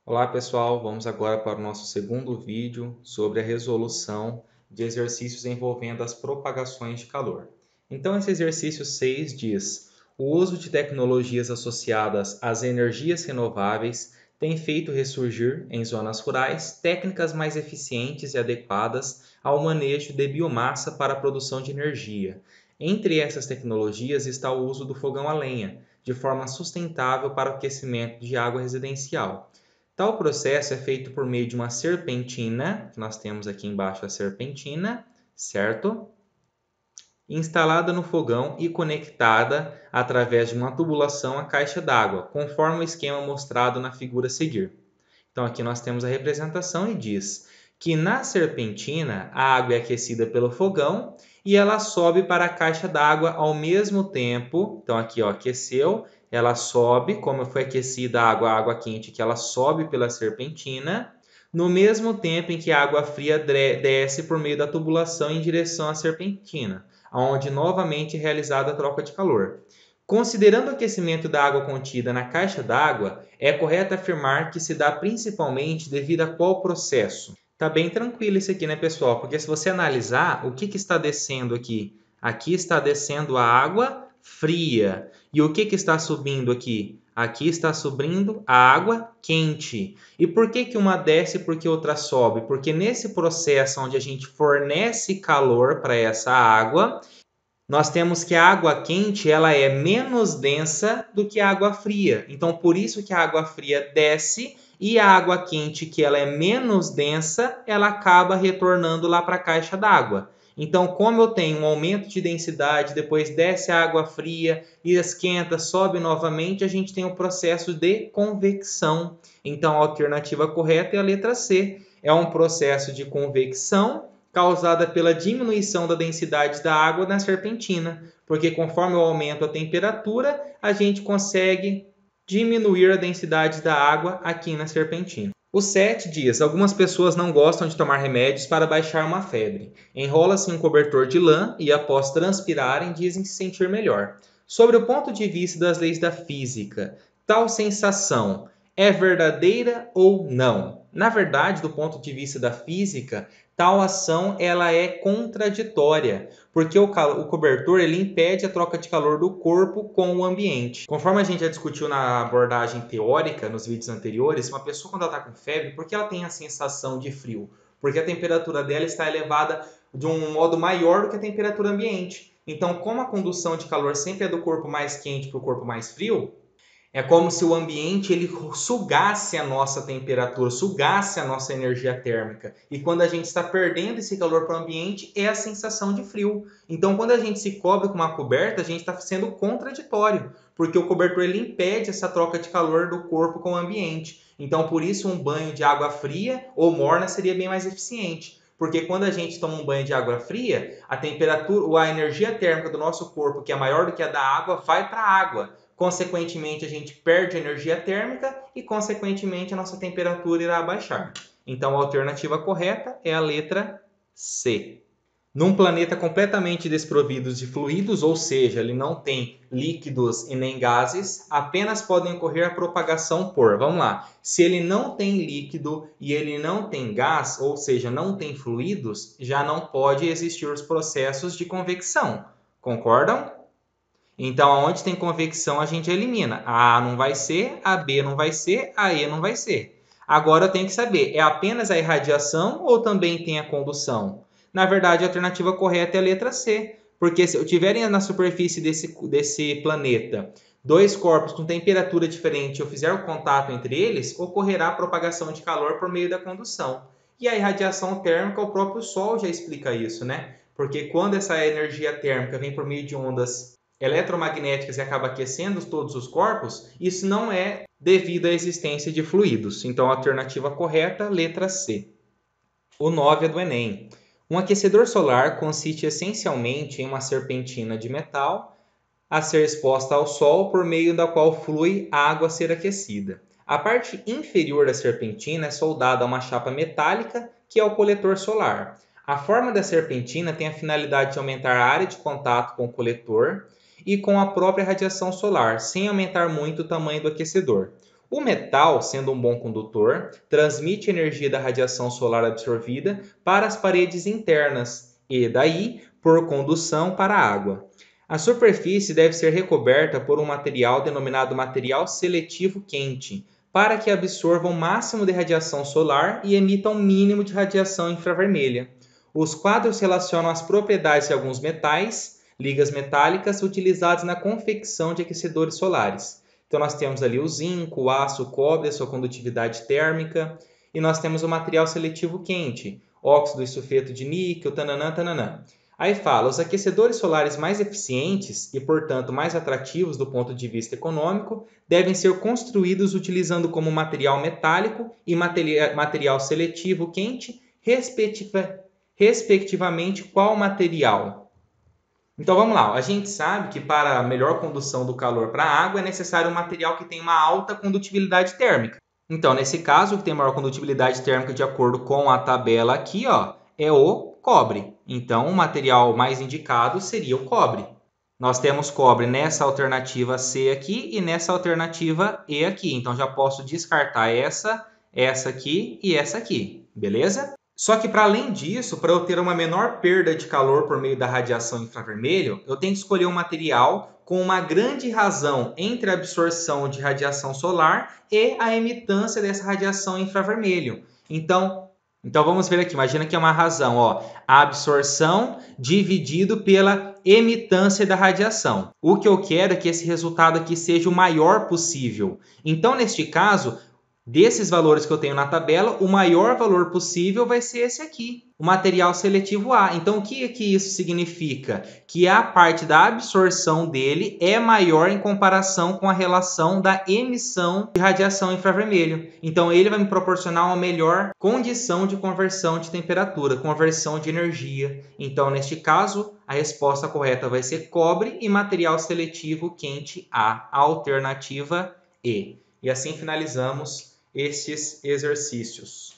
Olá pessoal, vamos agora para o nosso segundo vídeo sobre a resolução de exercícios envolvendo as propagações de calor. Então esse exercício 6 diz: o uso de tecnologias associadas às energias renováveis tem feito ressurgir em zonas rurais técnicas mais eficientes e adequadas ao manejo de biomassa para a produção de energia. Entre essas tecnologias está o uso do fogão a lenha, de forma sustentável para o aquecimento de água residencial. Tal processo é feito por meio de uma serpentina, que nós temos aqui embaixo a serpentina, certo? Instalada no fogão e conectada através de uma tubulação à caixa d'água, conforme o esquema mostrado na figura a seguir. Então aqui nós temos a representação e diz que na serpentina a água é aquecida pelo fogão e ela sobe para a caixa d'água ao mesmo tempo. Então aqui ó, aqueceu, ela sobe, como foi aquecida a água quente que ela sobe pela serpentina, no mesmo tempo em que a água fria desce por meio da tubulação em direção à serpentina, onde novamente é realizada a troca de calor. Considerando o aquecimento da água contida na caixa d'água, é correto afirmar que se dá principalmente devido a qual processo? Tá bem tranquilo isso aqui, né, pessoal? Porque se você analisar, o que está descendo aqui? Aqui está descendo a água fria. E o que está subindo aqui? Aqui está subindo a água quente. E por que uma desce e por que outra sobe? Porque nesse processo onde a gente fornece calor para essa água, nós temos que a água quente ela é menos densa do que a água fria. Então, por isso que a água fria desce e a água quente, que ela é menos densa, ela acaba retornando lá para a caixa d'água. Então, como eu tenho um aumento de densidade, depois desce a água fria e esquenta, sobe novamente, a gente tem o processo de convecção. Então, a alternativa correta é a letra C. É um processo de convecção causada pela diminuição da densidade da água na serpentina, porque conforme eu aumento a temperatura, a gente consegue diminuir a densidade da água aqui na serpentina. O 7 diz: algumas pessoas não gostam de tomar remédios para baixar uma febre. Enrola-se em um cobertor de lã e, após transpirarem, dizem se sentir melhor. Sobre o ponto de vista das leis da física, tal sensação é verdadeira ou não? Na verdade, do ponto de vista da física, tal ação ela é contraditória, porque o cobertor ele impede a troca de calor do corpo com o ambiente. Conforme a gente já discutiu na abordagem teórica, nos vídeos anteriores, uma pessoa quando ela está com febre, por que ela tem a sensação de frio? Porque a temperatura dela está elevada de um modo maior do que a temperatura ambiente. Então, como a condução de calor sempre é do corpo mais quente para o corpo mais frio, é como se o ambiente ele sugasse a nossa temperatura, sugasse a nossa energia térmica. E quando a gente está perdendo esse calor para o ambiente, é a sensação de frio. Então, quando a gente se cobre com uma coberta, a gente está sendo contraditório, porque o cobertor ele impede essa troca de calor do corpo com o ambiente. Então, por isso, um banho de água fria ou morna seria bem mais eficiente. Porque quando a gente toma um banho de água fria, a temperatura, a energia térmica do nosso corpo, que é maior do que a da água, vai para a água. Consequentemente, a gente perde energia térmica e, consequentemente, a nossa temperatura irá baixar. Então, a alternativa correta é a letra C. Num planeta completamente desprovido de fluidos, ou seja, ele não tem líquidos e nem gases, apenas podem ocorrer a propagação por. Vamos lá. Se ele não tem líquido e ele não tem gás, ou seja, não tem fluidos, já não pode existir os processos de convecção. Concordam? Então, onde tem convecção, a gente elimina. A não vai ser, a B não vai ser, a E não vai ser. Agora eu tenho que saber, é apenas a irradiação ou também tem a condução? Na verdade, a alternativa correta é a letra C, porque se eu tiverem na superfície desse planeta dois corpos com temperatura diferente e eu fizer o contato entre eles, ocorrerá a propagação de calor por meio da condução. E a irradiação térmica, o próprio Sol já explica isso, né? Porque quando essa energia térmica vem por meio de ondas eletromagnéticas e acaba aquecendo todos os corpos, isso não é devido à existência de fluidos. Então, a alternativa correta, letra C. O 9 é do Enem. Um aquecedor solar consiste essencialmente em uma serpentina de metal a ser exposta ao sol por meio da qual flui a água a ser aquecida. A parte inferior da serpentina é soldada a uma chapa metálica, que é o coletor solar. A forma da serpentina tem a finalidade de aumentar a área de contato com o coletor e com a própria radiação solar, sem aumentar muito o tamanho do aquecedor. O metal, sendo um bom condutor, transmite energia da radiação solar absorvida para as paredes internas e, daí, por condução para a água. A superfície deve ser recoberta por um material denominado material seletivo quente, para que absorva o máximo de radiação solar e emita o mínimo de radiação infravermelha. Os quadros relacionam as propriedades de alguns metais, ligas metálicas, utilizadas na confecção de aquecedores solares. Então, nós temos ali o zinco, o aço, o cobre, a sua condutividade térmica, e nós temos o material seletivo quente, óxido e sulfeto de níquel, tananã, tananã. Aí fala, os aquecedores solares mais eficientes e, portanto, mais atrativos do ponto de vista econômico devem ser construídos utilizando como material metálico e material seletivo quente, respectivamente, qual material? Então vamos lá, a gente sabe que para a melhor condução do calor para a água é necessário um material que tenha uma alta condutibilidade térmica. Então, nesse caso, o que tem maior condutibilidade térmica de acordo com a tabela aqui, ó, é o cobre. Então, o material mais indicado seria o cobre. Nós temos cobre nessa alternativa C aqui e nessa alternativa E aqui. Então, já posso descartar essa aqui e essa aqui, beleza? Só que, para além disso, para eu ter uma menor perda de calor por meio da radiação infravermelho, eu tenho que escolher um material com uma grande razão entre a absorção de radiação solar e a emitância dessa radiação infravermelho. Então vamos ver aqui. Imagina que é uma razão, ó, a absorção dividido pela emitância da radiação. O que eu quero é que esse resultado aqui seja o maior possível. Então, neste caso, desses valores que eu tenho na tabela, o maior valor possível vai ser esse aqui, o material seletivo A. Então, o que isso significa? Que a parte da absorção dele é maior em comparação com a relação da emissão de radiação infravermelho. Então, ele vai me proporcionar uma melhor condição de conversão de temperatura, conversão de energia. Então, neste caso, a resposta correta vai ser cobre e material seletivo quente A, a alternativa E. E assim finalizamos estes exercícios.